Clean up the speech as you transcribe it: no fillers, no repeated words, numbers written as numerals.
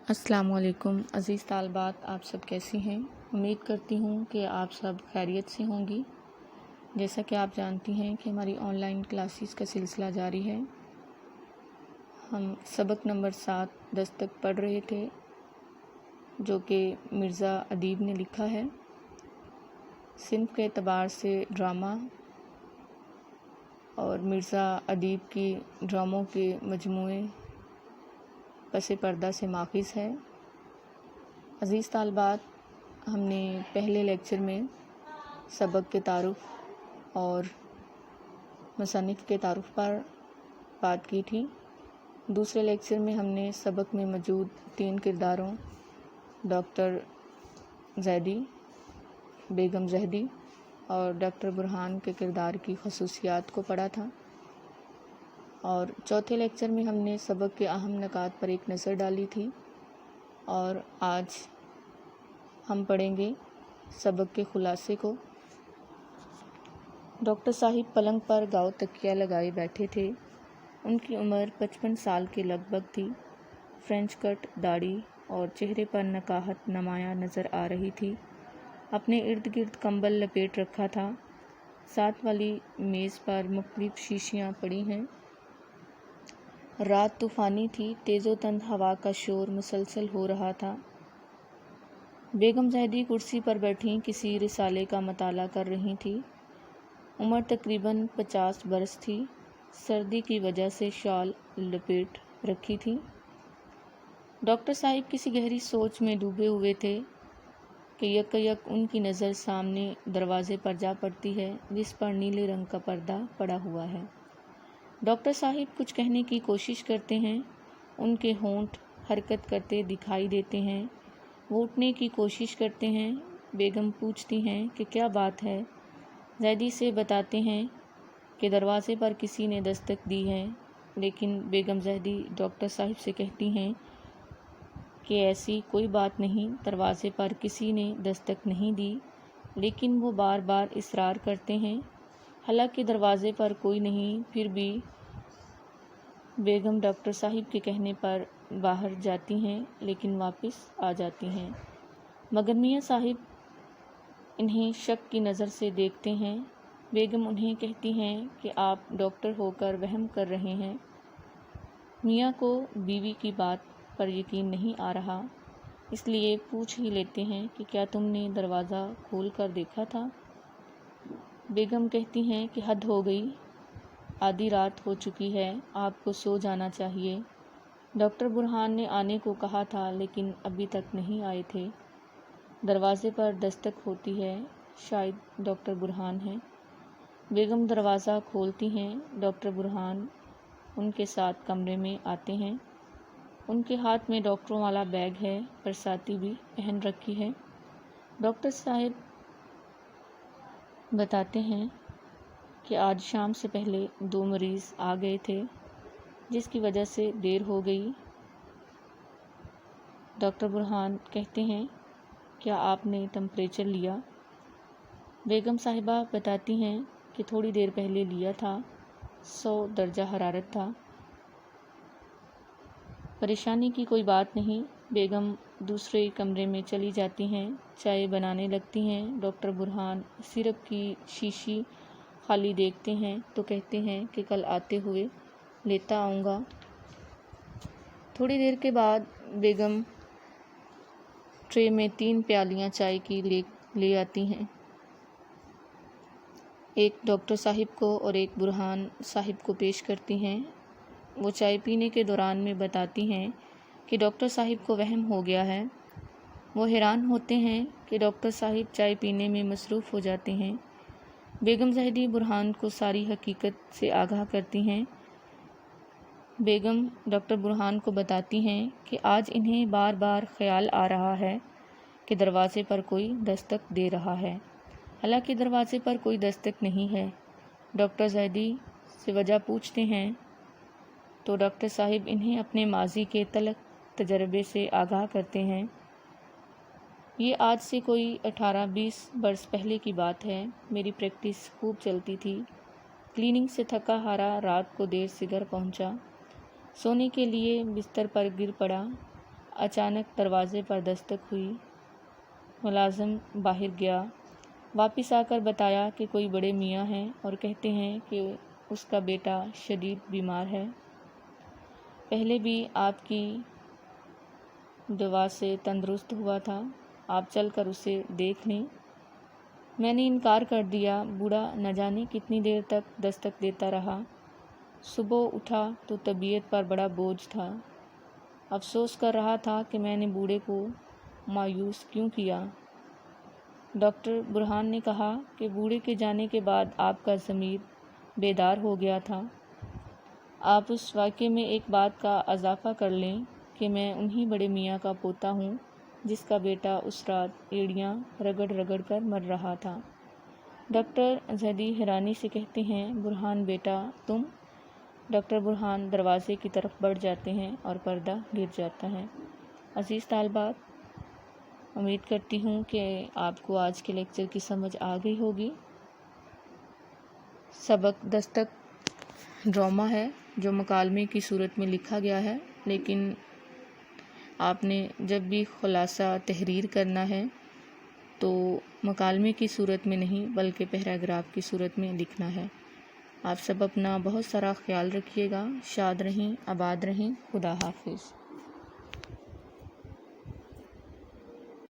السلام علیکم عزیز طالبات، آپ سب کیسی ہیں؟ امید کرتی ہوں کہ آپ سب خیریت سے ہوں گی۔ جیسا کہ آپ جانتی ہیں کہ ہماری آن لائن کلاسز کا سلسلہ جاری ہے۔ ہم سبق نمبر 7 دستک پڑھ رہے تھے، جو کہ مرزا ادیب نے لکھا ہے۔ صنف کے اعتبار سے ڈرامہ اور مرزا ادیب کی ڈراموں کے مجموعے پس پردہ سے ماخذ ہے۔ عزیز طالبات، ہم نے پہلے لیکچر میں سبق کے تعارف اور مصنف کے تعارف پر بات کی تھی۔ دوسرے لیکچر میں ہم نے سبق میں موجود 3 کرداروں ڈاکٹر زیدی، بیگم زہدی اور ڈاکٹر برہان کے کردار کی خصوصیات کو پڑھا تھا، اور چوتھے لیکچر میں ہم نے سبق کے اہم نکات پر ایک نظر ڈالی تھی، اور آج ہم پڑھیں گے سبق کے خلاصے کو۔ ڈاکٹر صاحب پلنگ پر گاؤ تکیہ لگائے بیٹھے تھے۔ ان کی عمر 55 سال کے لگ بھگ تھی۔ فرینچ کٹ داڑھی اور چہرے پر نکاہت نمایاں نظر آ رہی تھی۔ اپنے ارد گرد کمبل لپیٹ رکھا تھا۔ ساتھ والی میز پر مختلف شیشیاں پڑی ہیں۔ رات طوفانی تھی، تیز و تند ہوا کا شور مسلسل ہو رہا تھا۔ بیگم زہدی کرسی پر بیٹھی کسی رسالے کا مطالعہ کر رہی تھی۔ عمر تقریباً 50 برس تھی۔ سردی کی وجہ سے شال لپیٹ رکھی تھی۔ ڈاکٹر صاحب کسی گہری سوچ میں ڈوبے ہوئے تھے کہ یک ان کی نظر سامنے دروازے پر جا پڑتی ہے، جس پر نیلے رنگ کا پردہ پڑا ہوا ہے۔ ڈاکٹر صاحب کچھ کہنے کی کوشش کرتے ہیں، ان کے ہونٹ حرکت کرتے دکھائی دیتے ہیں۔ وہ اٹھنے کی کوشش کرتے ہیں۔ بیگم پوچھتی ہیں کہ کیا بات ہے؟ زیدی سے بتاتے ہیں کہ دروازے پر کسی نے دستک دی ہے، لیکن بیگم زہدی ڈاکٹر صاحب سے کہتی ہیں کہ ایسی کوئی بات نہیں، دروازے پر کسی نے دستک نہیں دی، لیکن وہ بار بار اصرار کرتے ہیں۔ حالانکہ دروازے پر کوئی نہیں، پھر بھی بیگم ڈاکٹر صاحب کے کہنے پر باہر جاتی ہیں، لیکن واپس آ جاتی ہیں۔ مگر میاں صاحب انہیں شک کی نظر سے دیکھتے ہیں۔ بیگم انہیں کہتی ہیں کہ آپ ڈاکٹر ہو کر وہم کر رہے ہیں۔ میاں کو بیوی کی بات پر یقین نہیں آ رہا، اس لیے پوچھ ہی لیتے ہیں کہ کیا تم نے دروازہ کھول کر دیکھا تھا؟ بیگم کہتی ہیں کہ حد ہو گئی، آدھی رات ہو چکی ہے، آپ کو سو جانا چاہیے۔ ڈاکٹر برہان نے آنے کو کہا تھا، لیکن ابھی تک نہیں آئے تھے۔ دروازے پر دستک ہوتی ہے، شاید ڈاکٹر برہان ہیں۔ بیگم دروازہ کھولتی ہیں۔ ڈاکٹر برہان ان کے ساتھ کمرے میں آتے ہیں۔ ان کے ہاتھ میں ڈاکٹروں والا بیگ ہے، برساتی بھی پہن رکھی ہے۔ ڈاکٹر صاحب بتاتے ہیں کہ آج شام سے پہلے 2 مریض آ گئے تھے، جس کی وجہ سے دیر ہو گئی۔ ڈاکٹر برہان کہتے ہیں کیا آپ نے ٹمپریچر لیا؟ بیگم صاحبہ بتاتی ہیں کہ تھوڑی دیر پہلے لیا تھا، 100 درجہ حرارت تھا۔ پریشانی کی کوئی بات نہیں۔ بیگم دوسرے کمرے میں چلی جاتی ہیں، چائے بنانے لگتی ہیں۔ ڈاکٹر برہان سرپ کی شیشی خالی دیکھتے ہیں تو کہتے ہیں کہ کل آتے ہوئے لیتا آؤں گا۔ تھوڑی دیر کے بعد بیگم ٹرے میں 3 پیالیاں چائے کی لے آتی ہیں، ایک ڈاکٹر صاحب کو اور ایک برہان صاحب کو پیش کرتی ہیں۔ وہ چائے پینے کے دوران میں بتاتی ہیں کہ ڈاکٹر صاحب کو وہم ہو گیا ہے۔ وہ حیران ہوتے ہیں کہ ڈاکٹر صاحب چائے پینے میں مصروف ہو جاتے ہیں۔ بیگم زہدی برہان کو ساری حقیقت سے آگاہ کرتی ہیں۔ بیگم ڈاکٹر برہان کو بتاتی ہیں کہ آج انہیں بار بار خیال آ رہا ہے کہ دروازے پر کوئی دستک دے رہا ہے، حالانکہ دروازے پر کوئی دستک نہیں ہے۔ ڈاکٹر زہدی سے وجہ پوچھتے ہیں تو ڈاکٹر صاحب انہیں اپنے ماضی کے تلخ تجربے سے آگاہ کرتے ہیں۔ یہ آج سے کوئی 18-20 برس پہلے کی بات ہے۔ میری پریکٹس خوب چلتی تھی۔ کلیننگ سے تھکا ہارا رات کو دیر سے گھر پہنچا، سونے کے لیے بستر پر گر پڑا۔ اچانک دروازے پر دستک ہوئی۔ ملازم باہر گیا، واپس آ کر بتایا کہ کوئی بڑے میاں ہیں اور کہتے ہیں کہ اس کا بیٹا شدید بیمار ہے، پہلے بھی آپ کی دوا سے تندرست ہوا تھا، آپ چل کر اسے دیکھ لیں۔ میں نے انکار کر دیا۔ بوڑھا نہ جانے کتنی دیر تک دستک دیتا رہا۔ صبح اٹھا تو طبیعت پر بڑا بوجھ تھا۔ افسوس کر رہا تھا کہ میں نے بوڑھے کو مایوس کیوں کیا۔ ڈاکٹر برہان نے کہا کہ بوڑھے کے جانے کے بعد آپ کا ضمیر بیدار ہو گیا تھا۔ آپ اس واقعے میں ایک بات کا اضافہ کر لیں کہ میں انہی بڑے میاں کا پوتا ہوں جس کا بیٹا اس رات ایڑیاں رگڑ رگڑ کر مر رہا تھا۔ ڈاکٹر زیدی حیرانی سے کہتے ہیں، برہان بیٹا تم؟ ڈاکٹر برہان دروازے کی طرف بڑھ جاتے ہیں اور پردہ گر جاتا ہے۔ عزیز طالبات، امید کرتی ہوں کہ آپ کو آج کے لیکچر کی سمجھ آ گئی ہوگی۔ سبق دستک ڈرامہ ہے جو مکالمے کی صورت میں لکھا گیا ہے، لیکن آپ نے جب بھی خلاصہ تحریر کرنا ہے تو مکالمے کی صورت میں نہیں بلکہ پیراگراف کی صورت میں لکھنا ہے۔ آپ سب اپنا بہت سارا خیال رکھیے گا، شاد رہیں، آباد رہیں، خدا حافظ۔